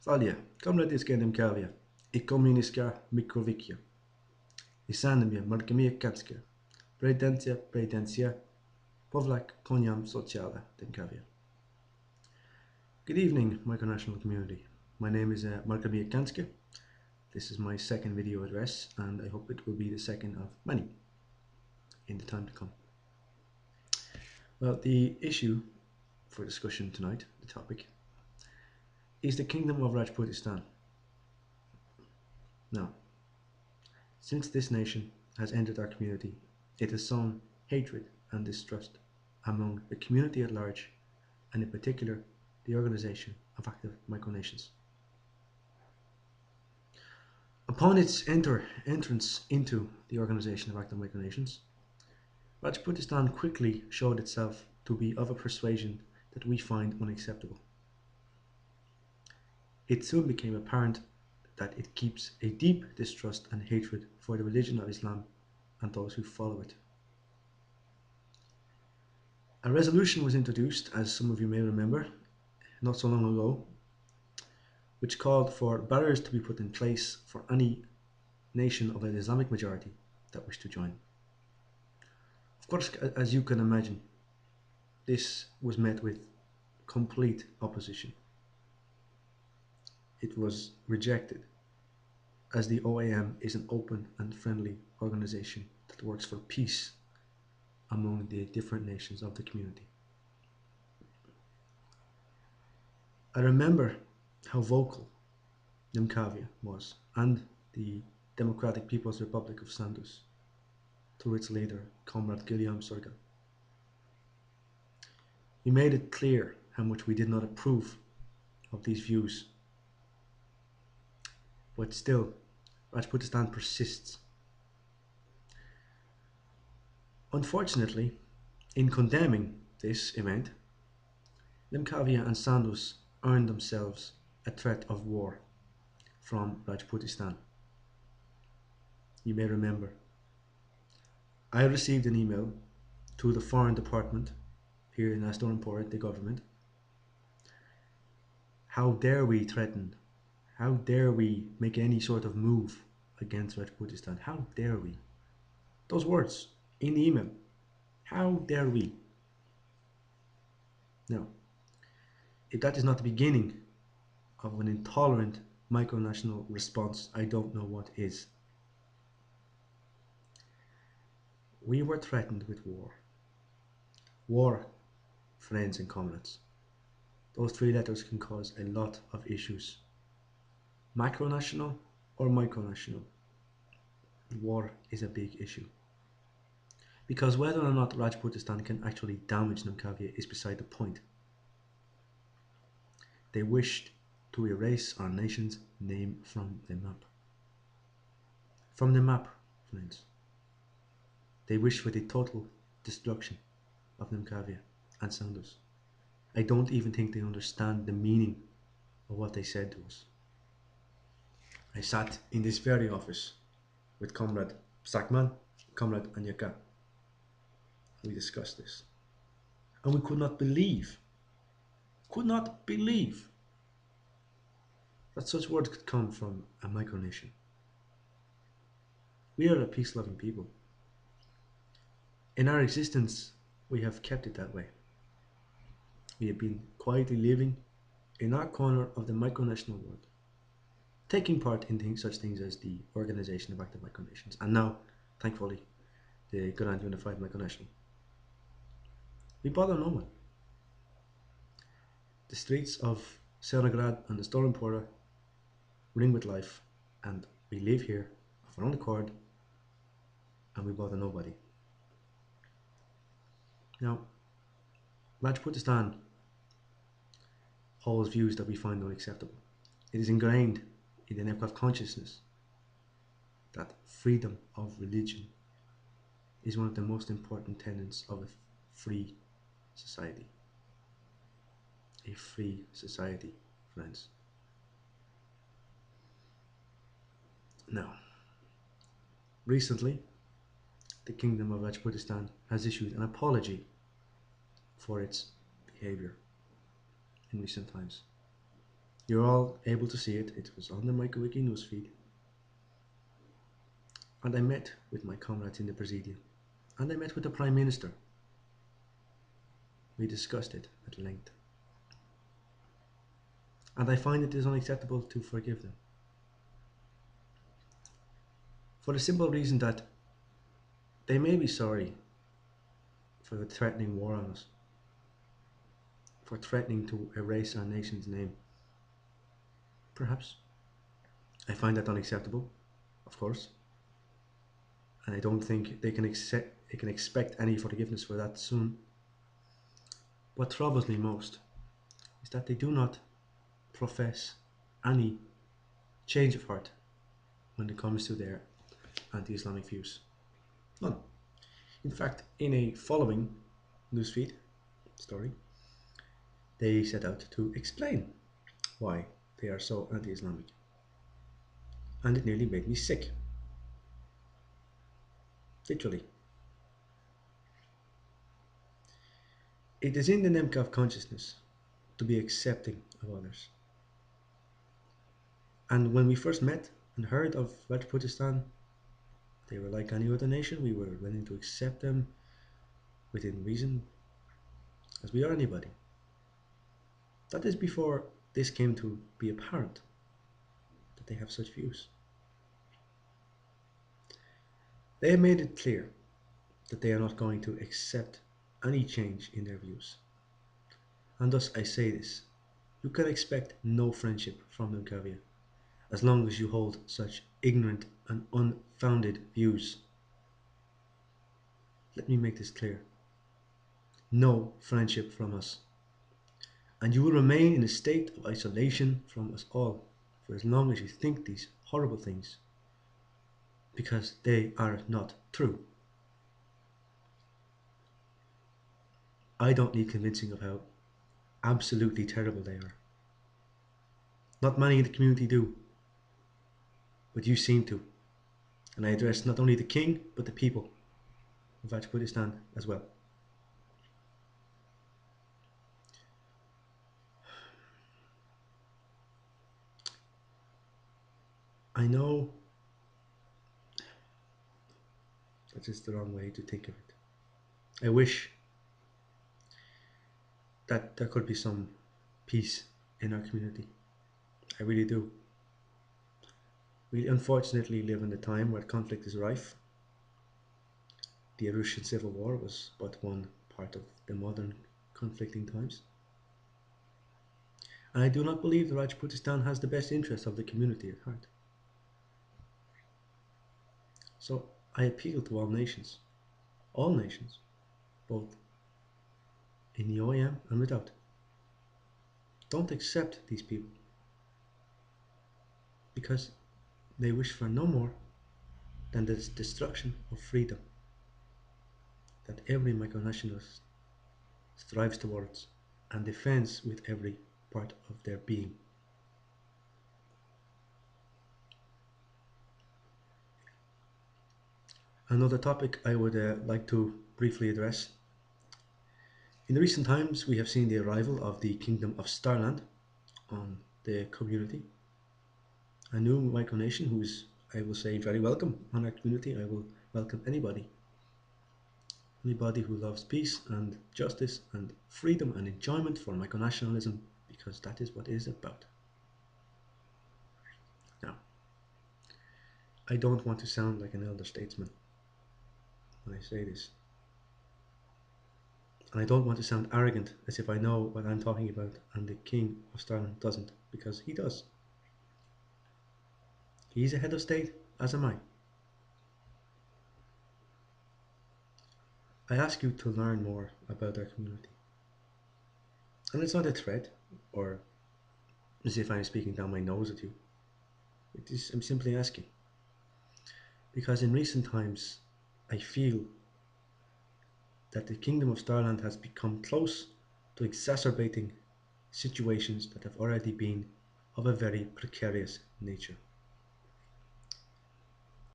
Valia, kamratyska Nemkavia, I komuniska mikrovikia, I sanemia Mejakhansk, pretensia, povlak koniam sociala Nemkavia. Good evening, micronational community. My name is Mejakhansk. This is my second video address, and I hope it will be the second of many in the time to come. Well, the issue for discussion tonight, the topic, is the Kingdom of Rajputistan. Now, since this nation has entered our community, it has sown hatred and distrust among the community at large, and in particular, the Organization of Active Micronations. Upon its entrance into the Organization of Active Micronations, Rajputistan quickly showed itself to be of a persuasion that we find unacceptable. It soon became apparent that it keeps a deep distrust and hatred for the religion of Islam and those who follow it. A resolution was introduced, as some of you may remember, not so long ago, which called for barriers to be put in place for any nation of an Islamic majority that wished to join. Of course, as you can imagine, this was met with complete opposition. It was rejected, as the OAM is an open and friendly organization that works for peace among the different nations of the community. I remember how vocal Nemkavia was, and the Democratic People's Republic of Sandus, through its leader, Comrade Guillaume Sorga. We made it clear how much we did not approve of these views. But still, Rajputistan persists. Unfortunately, in condemning this event, Nemkavia and Sandus earned themselves a threat of war from Rajputistan. You may remember, I received an email to the Foreign Department here in Asturias, the government. How dare we threaten? How dare we make any sort of move against Rajputistan? How dare we? Those words in the email. How dare we? Now, if that is not the beginning of an intolerant micronational response, I don't know what is. We were threatened with war. War, friends and comrades. Those three letters can cause a lot of issues. Macronational or micronational. War is a big issue. Because whether or not Rajputistan can actually damage Nemkavia is beside the point. They wished to erase our nation's name from the map. From the map, friends. They wish for the total destruction of Nemkavia and Sandus. I don't even think they understand the meaning of what they said to us. I sat in this very office with Comrade Sakman, Comrade Anyaka. We discussed this. And we could not believe that such words could come from a micronation. We are a peace-loving people. In our existence, we have kept it that way. We have been quietly living in our corner of the micronational world, taking part in such things as the Organization of Active Micronations, and now, thankfully, the Grand Unified Micronational. We bother no one. The streets of Serenograd and the Stolenpora ring with life, and we live here of our own accord, and we bother nobody. Now, Rajputistan holds views that we find unacceptable. It is ingrained in the Nemkov consciousness that freedom of religion is one of the most important tenets of a free society. A free society, friends. Now, recently, the Kingdom of Rajputistan has issued an apology for its behavior in recent times. You're all able to see it. It was on the MicroWiki newsfeed. And I met with my comrades in the Presidium. And I met with the Prime Minister. We discussed it at length. And I find it is unacceptable to forgive them. For the simple reason that they may be sorry for the threatening war on us, for threatening to erase our nation's name. Perhaps. I find that unacceptable, of course. And I don't think they can expect any forgiveness for that soon. What troubles me most is that they do not profess any change of heart when it comes to their anti-Islamic views. None. In fact, in a following newsfeed story, they set out to explain why they are so anti-Islamic. And it nearly made me sick. Literally. It is in the Nemkov consciousness to be accepting of others. And when we first met and heard of Rajputistan, they were like any other nation. We were willing to accept them within reason, as we are anybody. That is before this came to be apparent, that they have such views. They have made it clear that they are not going to accept any change in their views. And thus I say this, you can expect no friendship from Nemkavia, as long as you hold such ignorant and unfounded views. Let me make this clear. No friendship from us. And you will remain in a state of isolation from us all for as long as you think these horrible things, because they are not true. I don't need convincing of how absolutely terrible they are. Not many in the community do, but you seem to. And I address not only the king, but the people of Rajputistan as well. I know that is the wrong way to think of it. I wish that there could be some peace in our community. I really do. We unfortunately live in a time where conflict is rife. The Russian Civil War was but one part of the modern conflicting times. And I do not believe that Rajputistan has the best interests of the community at heart. So I appeal to all nations, both in the OEM and without. Don't accept these people, because they wish for no more than the destruction of freedom that every micronationalist strives towards and defends with every part of their being. Another topic I would like to briefly address. In recent times, we have seen the arrival of the Kingdom of Starland on the community. A new micronation who is, I will say, very welcome on our community. I will welcome anybody. Anybody who loves peace and justice and freedom and enjoyment for micronationalism, because that is what it is about. Now, I don't want to sound like an elder statesman when I say this. And I don't want to sound arrogant, as if I know what I'm talking about and the King of Starland doesn't, because he does. He's a head of state, as am I. I ask you to learn more about our community. And it's not a threat, or as if I'm speaking down my nose at you. I'm simply asking. Because in recent times, I feel that the Kingdom of Starland has become close to exacerbating situations that have already been of a very precarious nature.